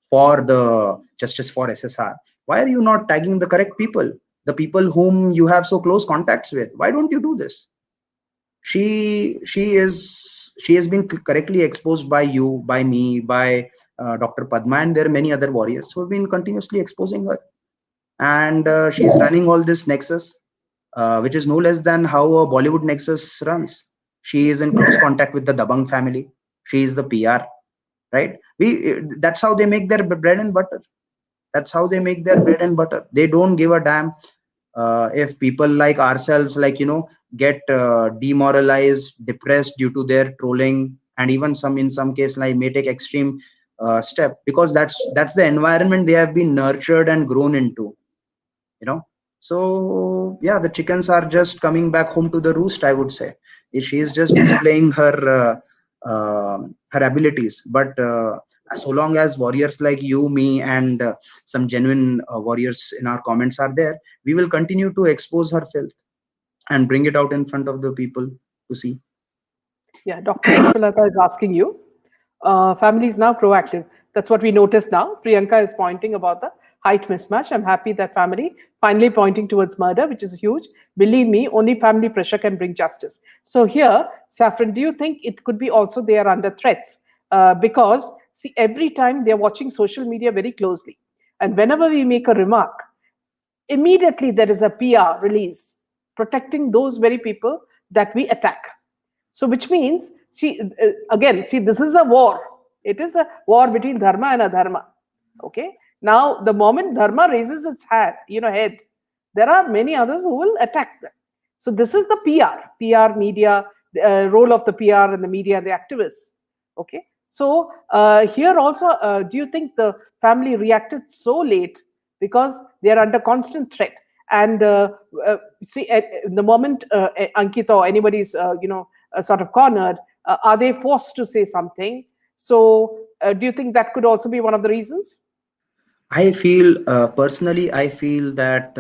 for the justice for SSR? Why are you not tagging the correct people, the people whom you have so close contacts with? Why don't you do this? She has been correctly exposed by you, by me, by Dr. Padma, and there are many other warriors who have been continuously exposing her. And she's running all this nexus, which is no less than how a Bollywood nexus runs. She is in close contact with the Dabang family. She is the PR, right? That's how they make their bread and butter. That's how they make their bread and butter. They don't give a damn if people like ourselves, like, get demoralized, depressed due to their trolling, and even some, in some case, like, may take extreme step, because that's the environment they have been nurtured and grown into, you know. So yeah, the chickens are just coming back home to the roost, I would say. She is just displaying her abilities, but so long as warriors like you, me, and some genuine warriors in our comments are there, we will continue to expose her filth and bring it out in front of the people to see. Yeah, Dr. Pushpalata is asking you. Family is now proactive. That's what we noticed now. Priyanka is pointing about the height mismatch. I'm happy that family finally pointing towards murder, which is huge. Believe me, only family pressure can bring justice. So here, Saffron, do you think it could be also they are under threats? Because see, every time they're watching social media very closely, and whenever we make a remark, immediately there is a PR release protecting those very people that we attack. So, which means, see, again, see, this is a war. It is a war between dharma and adharma. Okay. Now, the moment dharma raises its head, there are many others who will attack them. So, this is the PR media, role of the PR and the media, the activists. Okay. So, here also, do you think the family reacted so late because they are under constant threat? And see, at the moment Ankita or anybody's, sort of cornered, are they forced to say something? So, do you think that could also be one of the reasons? I feel personally, I feel that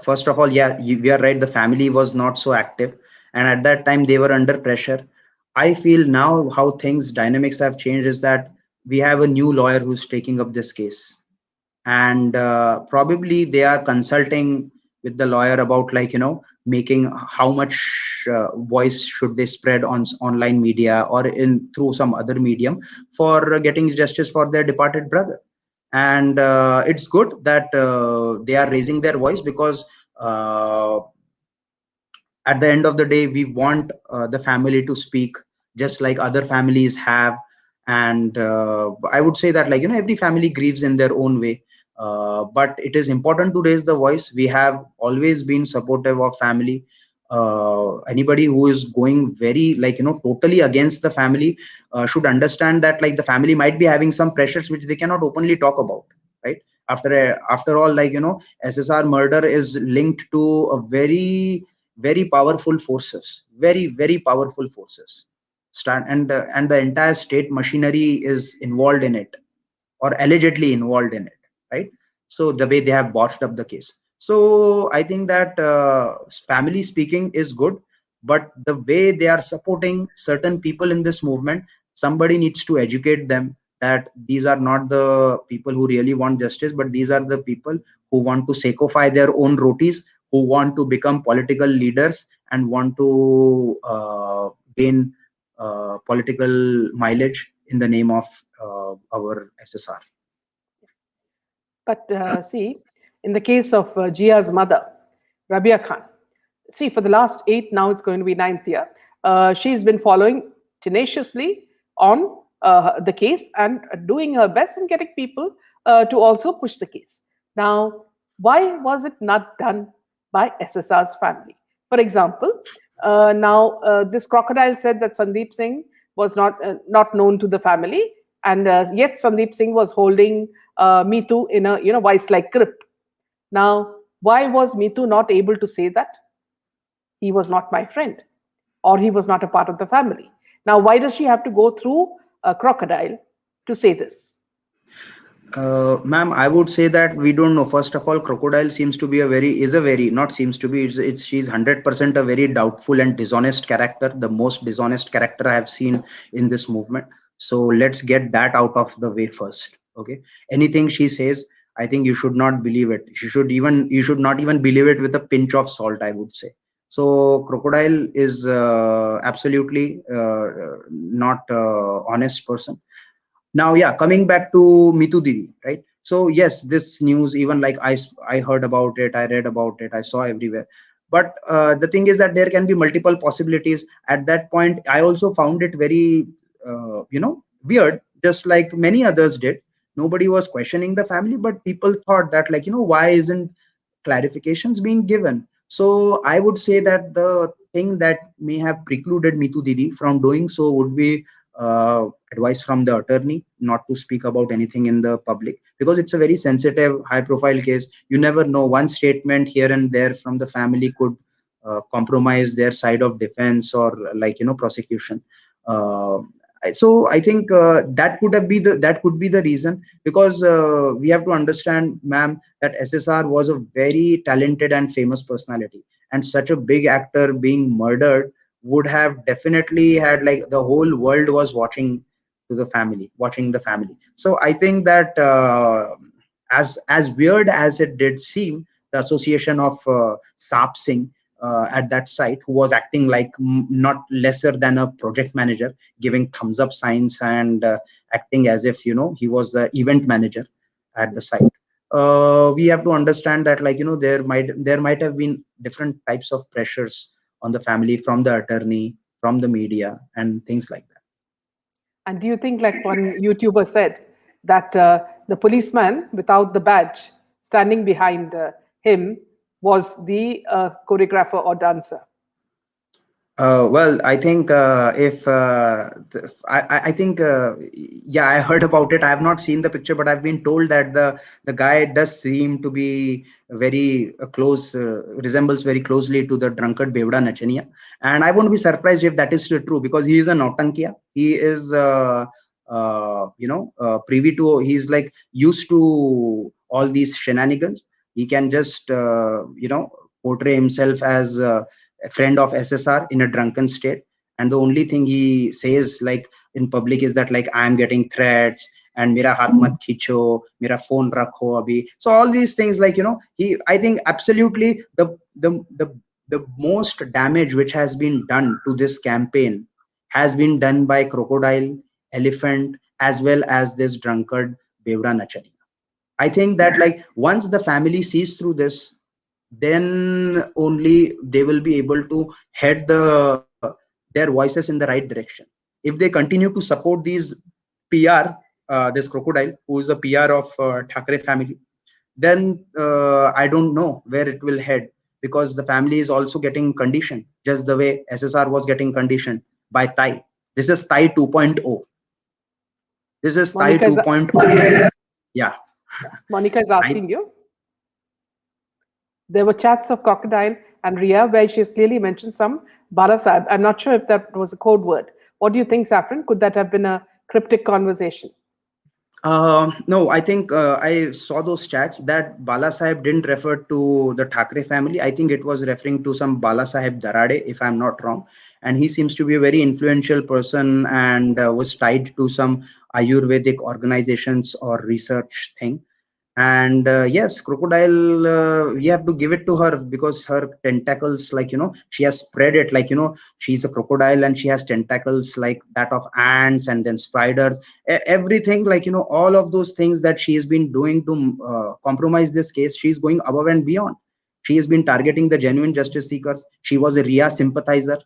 first of all, yeah, we are right. The family was not so active, and at that time they were under pressure. I feel now how things dynamics have changed is that we have a new lawyer who's taking up this case, and probably they are consulting with the lawyer about, like, making how much voice should they spread on online media or in through some other medium for getting justice for their departed brother. And it's good that they are raising their voice, because at the end of the day, we want the family to speak just like other families have. And I would say that, like, every family grieves in their own way, but it is important to raise the voice. We have always been supportive of family. Anybody who is going very, like, totally against the family should understand that, like, the family might be having some pressures which they cannot openly talk about, right? After all, like, SSR murder is linked to a very powerful forces, very powerful forces. And the entire state machinery is involved in it, or allegedly involved in it, right? So the way they have botched up the case. So I think that family speaking is good, but the way they are supporting certain people in this movement, somebody needs to educate them that these are not the people who really want justice, but these are the people who want to sacrifice their own rotis, who want to become political leaders and want to gain political mileage in the name of our SSR. But see, in the case of Jia's mother, Rabia Khan, see, for the last eight, now it's going to be ninth year, she's been following tenaciously on the case and doing her best in getting people to also push the case. Now, why was it not done by SSR's family? For example, now this crocodile said that Sandeep Singh was not known to the family, and yet Sandeep Singh was holding Meetu in a vice-like grip. Now, why was Meetu not able to say that he was not my friend or he was not a part of the family? Now, why does she have to go through a crocodile to say this? Ma'am, I would say that we don't know. First of all, crocodile seems to be a very, not seems to be, she's 100% a very doubtful and dishonest character, the most dishonest character I have seen in this movement. So let's get that out of the way first. Okay. Anything she says, I think you should not believe it. You should not even believe it with a pinch of salt, I would say. So crocodile is absolutely not honest person. Now, yeah, coming back to Mitu Didi, right? So yes, this news, even like I heard about it, I read about it, I saw everywhere. But the thing is that there can be multiple possibilities. At that point, I also found it very, weird, just like many others did. Nobody was questioning the family, but people thought that, like, why isn't clarifications being given? So I would say that the thing that may have precluded Mitu Didi from doing so would be advice from the attorney not to speak about anything in the public, because it's a very sensitive, high profile case. You never know, one statement here and there from the family could compromise their side of defense or, like, prosecution. uh, so I think that could be the reason, because we have to understand, ma'am, that SSR was a very talented and famous personality, and such a big actor being murdered would have definitely had, like, the whole world was watching the family. So I think that, as weird as it did seem, the association of Sap Singh at that site, who was acting like not lesser than a project manager, giving thumbs up signs and acting as if, he was the event manager at the site. We have to understand that, like, there might have been different types of pressures on the family from the attorney, from the media, and things like that. And do you think, like one YouTuber said, that the policeman without the badge standing behind him was the choreographer or dancer? Well, I think I think yeah, I heard about it. I have not seen the picture, but I've been told that the guy does seem to be very close, resembles very closely to the drunkard Bevda Nachania, and I won't be surprised if that is still true, because he is a Nautankia. He is privy to. He's like used to all these shenanigans. He can just portray himself as a friend of SSR in a drunken state, and the only thing he says, like, in public, is that, like, I am getting threats and mera hath mat khicho, mera phone rakho abhi. So all these things, like, he, I think, absolutely the most damage which has been done to this campaign has been done by Crocodile, Elephant, as well as this drunkard Bevda Nachari. I think that, like, once the family sees through this, then only they will be able to head their voices in the right direction. If they continue to support these PR, this Crocodile, who is the PR of Thackeray family, then I don't know where it will head, because the family is also getting conditioned, just the way SSR was getting conditioned by Thai. This is Thai 2.0. This is Thai Monica is 2.0. Yeah. Monica is I asking you. There were chats of Crocodile and Ria where she has clearly mentioned some Balasab. I'm not sure if that was a code word. What do you think, Saffron? Could that have been a cryptic conversation? No, I think I saw those chats that Bala Sahib didn't refer to the Thackeray family. I think it was referring to some Bala Sahib Darade, if I'm not wrong. And he seems to be a very influential person, and was tied to some Ayurvedic organizations or research thing. And yes, Crocodile, we have to give it to her, because her tentacles, like, she has spread it, like, she's a crocodile and she has tentacles like that of ants and then spiders. Everything, like, all of those things that she has been doing to compromise this case, she's going above and beyond. She has been targeting the genuine justice seekers. She was a Ria sympathizer.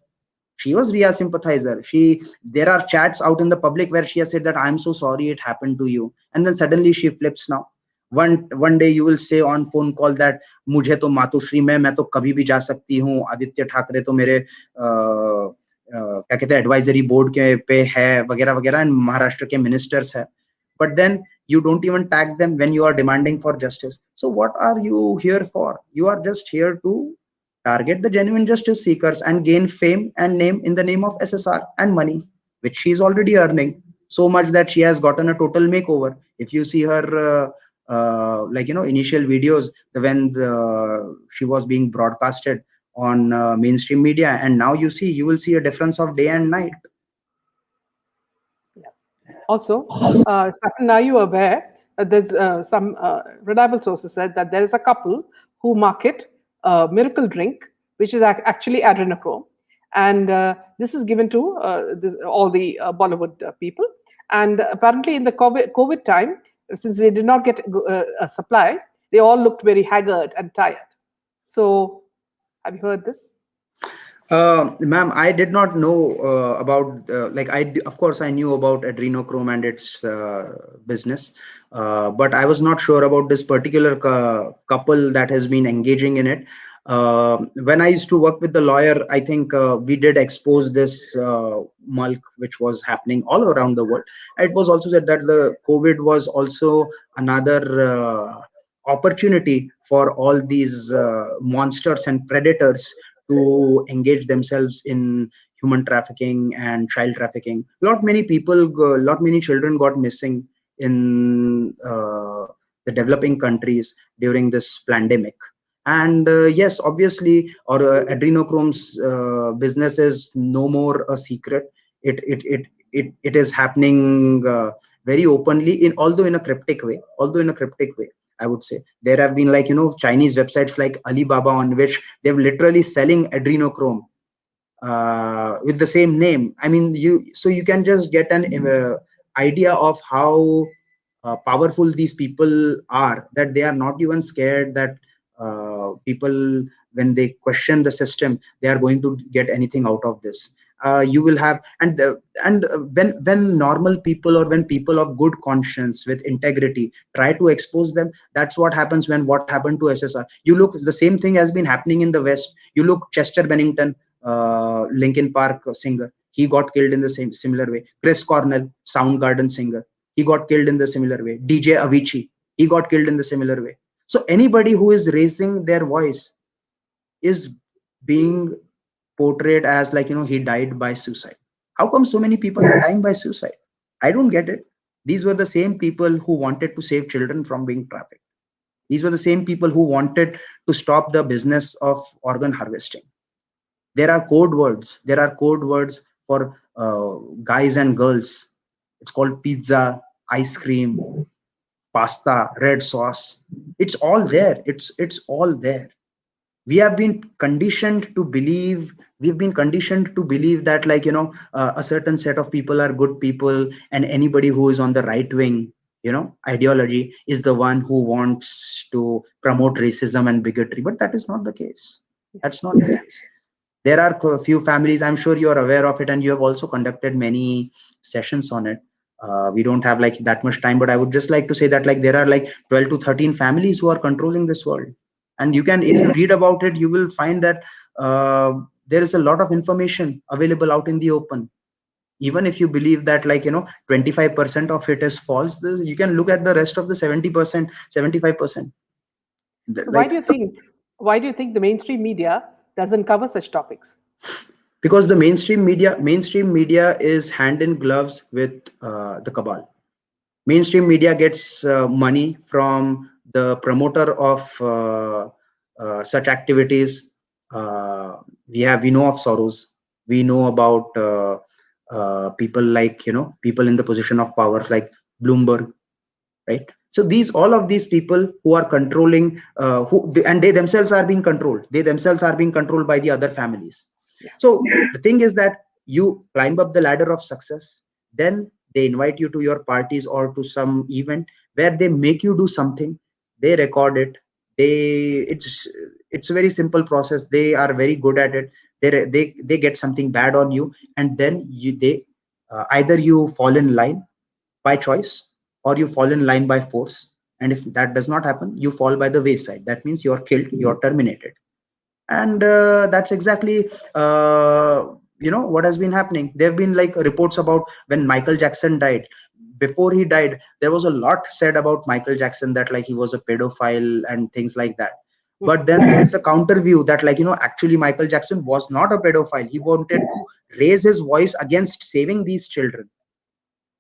There are chats out in the public where she has said that, I'm so sorry it happened to you, and then suddenly she flips now. One day you will say on phone call that, मुझे तो मातोश्री में मैं तो कभी भी जा सकती हूँ, आदित्य ठाकरे तो मेरे क्या कहते हैं एडवाइजरी बोर्ड के पे है, वगैरह वगैरह, एंड महाराष्ट्र के मिनिस्टर्स है. But then you don't even tag them when you are demanding for justice. So what are you here for? You are just here to target the genuine justice seekers and gain fame and name in the name of SSR and money, which she is already earning so much that she has gotten a total makeover. If you see her initial videos, she was being broadcasted on mainstream media, and now you will see a difference of day and night. Yeah. Also, Saffron, are you aware that there's some reliable sources said that there is a couple who market a miracle drink, which is actually adrenochrome, and this is given to all the Bollywood people, And apparently, in the COVID time, since they did not get a supply, they all looked very haggard and tired. So, have you heard this? Ma'am, I did not know about of course I knew about adrenochrome and its business, but I was not sure about this particular couple that has been engaging in it. When I used to work with the lawyer, I think we did expose this mulk which was happening all around the world. It was also said that the COVID was also another opportunity for all these monsters and predators to engage themselves in human trafficking and child trafficking. Lot many children got missing in the developing countries during this pandemic. And yes, obviously, our adrenochrome's business is no more a secret. It is happening very openly, in although in a cryptic way. I would say there have been, like, Chinese websites like Alibaba, on which they're literally selling adrenochrome with the same name. I mean, you can just get an idea of how powerful these people are, that they are not even scared that people, when they question the system, they are going to get anything out of this. You will have, and when normal people, or when people of good conscience with integrity try to expose them, that's what happens. When what happened to SSR, you look, the same thing has been happening in the West. You look, Chester Bennington, Linkin Park singer, he got killed in the same similar way. Chris Cornell, Soundgarden singer, he got killed in the similar way. DJ Avicii, he got killed in the similar way. So anybody who is raising their voice is being portrayed as, like, he died by suicide. How come so many people are dying by suicide? I don't get it. These were the same people who wanted to save children from being trafficked. These were the same people who wanted to stop the business of organ harvesting. There are code words for guys and girls. It's called pizza, ice cream, pasta, red sauce. It's all there. It's all there. We have been conditioned to believe, that, like, a certain set of people are good people, and anybody who is on the right wing, ideology, is the one who wants to promote racism and bigotry. But that is not the case. That's not the case. There are a few families, I'm sure you are aware of it, and you have also conducted many sessions on it. We don't have, like, that much time, but I would just like to say that, like, there are like 12 to 13 families who are controlling this world. And you can, if you read about it, you will find that there is a lot of information available out in the open. Even if you believe that, like, 25% of it is false, you can look at the rest of the 70%, 75%. So, Like, why do you think the mainstream media doesn't cover such topics? because the mainstream media is hand in gloves with the cabal. Mainstream media gets money from the promoter of such activities. We know of Soros. We know about people, like, people in the position of power, like Bloomberg, right? So all of these people who are controlling, and they themselves are being controlled. They themselves are being controlled by the other families. Yeah. So the thing is that you climb up the ladder of success, then they invite you to your parties or to some event where they make you do something. They record it. It's a very simple process. They are very good at it. They get something bad on you, and then either you fall in line by choice, or you fall in line by force. And if that does not happen, you fall by the wayside. That means you're killed, you're terminated. And that's exactly what has been happening. There have been, like, reports about when Michael Jackson died. Before he died, there was a lot said about Michael Jackson, that, like, he was a pedophile and things like that. But then there's a counter view that, like, actually Michael Jackson was not a pedophile. He wanted to raise his voice against saving these children.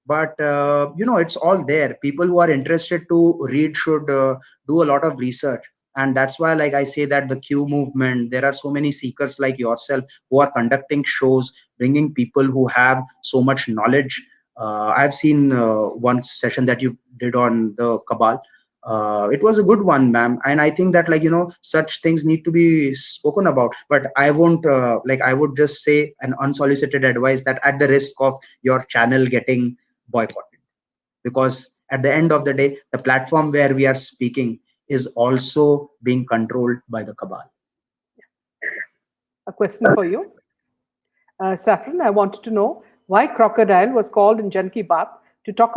But it's all there. People who are interested to read should do a lot of research. And that's why, like, I say that the Q movement, there are so many seekers like yourself who are conducting shows, bringing people who have so much knowledge. I've seen one session that you did on the cabal. It was a good one, ma'am. And I think that, like, such things need to be spoken about. But I won't, I would just say an unsolicited advice, that at the risk of your channel getting boycotted, because at the end of the day, the platform where we are speaking is also being controlled by the cabal. A question for you. Saffron, I wanted to know why Crocodile was called in Jan Ki Baat to talk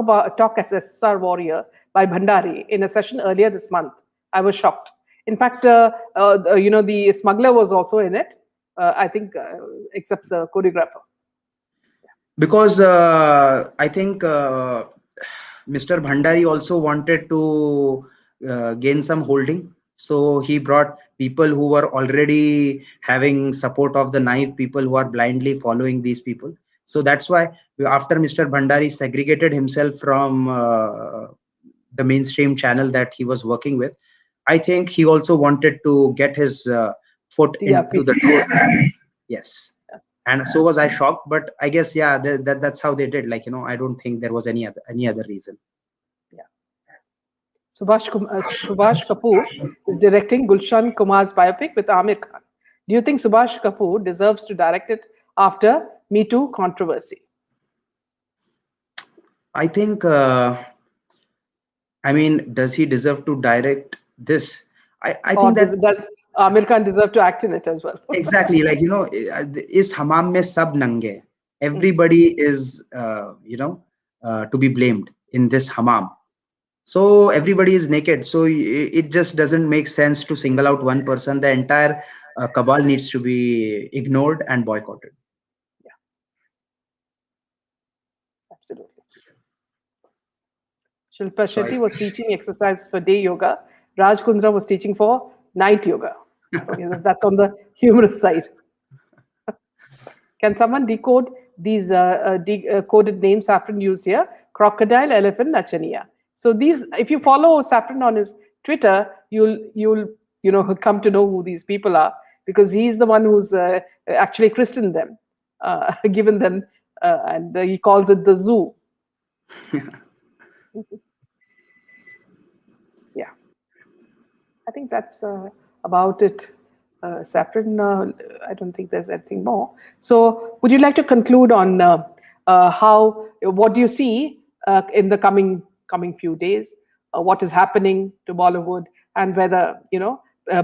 as SSR warrior by Bhandari in a session earlier this month. I was shocked. In fact, the smuggler was also in it. I think, except the choreographer. Because I think Mr. Bhandari also wanted to gain some holding. So he brought people who were already having support of the naive people who are blindly following these people. So that's why after Mr. Bhandari segregated himself from the mainstream channel that he was working with, I think he also wanted to get his foot into the TRPs. door. Yes. And so was I shocked, but I guess yeah, that's how they did. Like, I don't think there was any other reason. Yeah. Subhash Kapoor is directing Gulshan Kumar's biopic with Amir Khan. Do you think Subhash Kapoor deserves to direct it after Me Too controversy? I think, does he deserve to direct this? I Or think that does Amir Khan deserve to act in it as well? exactly, like, is hamam mein sab nange. Everybody is, to be blamed in this hamam. So everybody is naked. So it just doesn't make sense to single out one person. The entire cabal needs to be ignored and boycotted. Yeah, absolutely. Shilpa So I, Shetty was teaching exercise for day yoga. Raj Kundra was teaching for night yoga. Okay, that's on the humorous side. Can someone decode these coded names Saffron used here? Crocodile, elephant, Nachania. So these, if you follow Saffron on his Twitter, you'll come to know who these people are, because he's the one who's actually christened them, given them, and he calls it the zoo. Yeah, I think that's about it. Saffron, I don't think there's anything more. So, would you like to conclude on what do you see in the coming few days? What is happening to Bollywood, and whether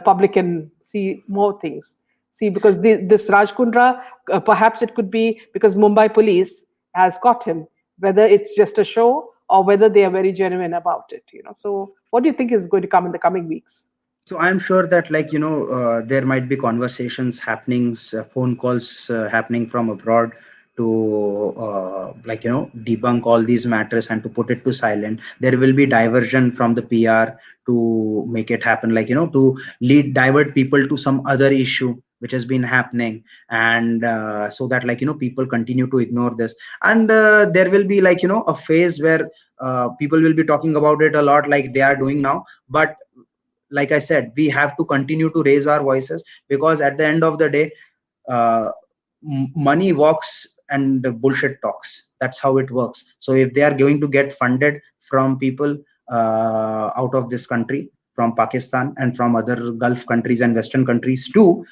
public can see more things? See, because this Raj Kundra, perhaps it could be because Mumbai police has caught him. Whether it's just a show or whether they are very genuine about it. So, what do you think is going to come in the coming weeks? So I'm sure that, like, there might be conversations happening, phone calls happening from abroad to debunk all these matters and to put it to silent. There will be diversion from the PR to make it happen, like, to divert people to some other issue which has been happening, and so that, like, people continue to ignore this. And there will be, like, a phase where people will be talking about it a lot, like they are doing now. But like I said, we have to continue to raise our voices, because at the end of the day, uh, money walks and bullshit talks. That's how it works. So if they are going to get funded from people out of this country, from Pakistan and from other Gulf countries and Western countries too,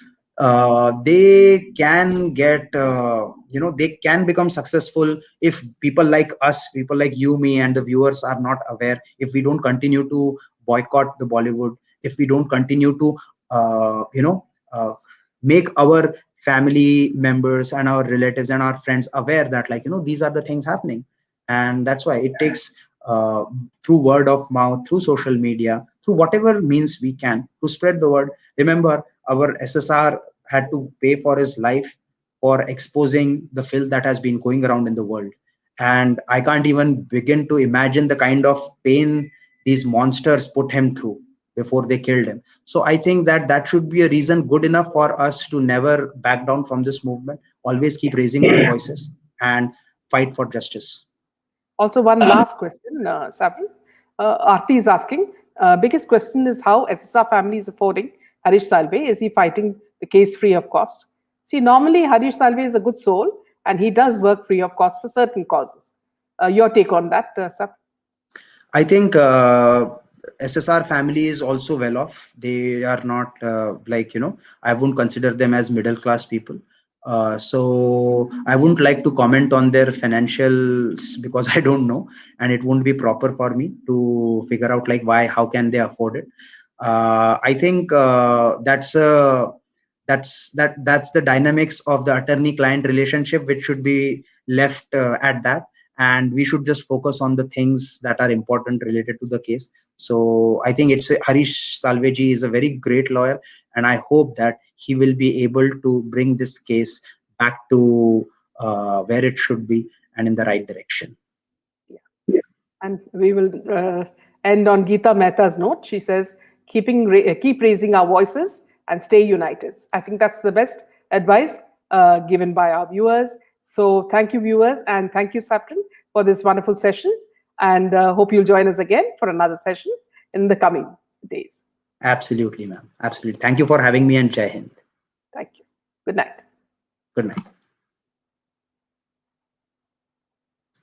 they can get, they can become successful if people like us, people like you, me, and the viewers are not aware. If we don't continue to boycott the Bollywood, if we don't continue to, uh, make our family members and our relatives and our friends aware that, like, these are the things happening. And that's why it takes, uh, through word of mouth, through social media, through whatever means we can, to spread the word. Remember, our SSR had to pay for his life for exposing the filth that has been going around in the world. And I can't even begin to imagine the kind of pain these monsters put him through before they killed him. So I think that that should be a reason good enough for us to never back down from this movement, always keep raising our voices and fight for justice. Also, one last question, Saffron. Aarti is asking, biggest question is how SSR family is affording Harish Salve. Is he fighting the case free of cost? See, normally Harish Salve is a good soul and he does work free of cost for certain causes. Your take on that, Saffron? I think SSR family is also well off. They are not, I won't consider them as middle class people. So I wouldn't like to comment on their financials because I don't know, and it won't be proper for me to figure out like why, how can they afford it. I think that's the dynamics of the attorney-client relationship, which should be left at that, and we should just focus on the things that are important related to the case. So I think it's Harish Salveji is a very great lawyer, and I hope that he will be able to bring this case back to where it should be and in the right direction. And we will end on Geeta Mehta's note. She says, keep raising our voices and stay united. I think that's the best advice given by our viewers. So thank you, viewers, and thank you, Saffron, for this wonderful session. And hope you'll join us again for another session in the coming days. Absolutely, ma'am. Absolutely. Thank you for having me, and Jai Hind. Thank you. Good night. Good night.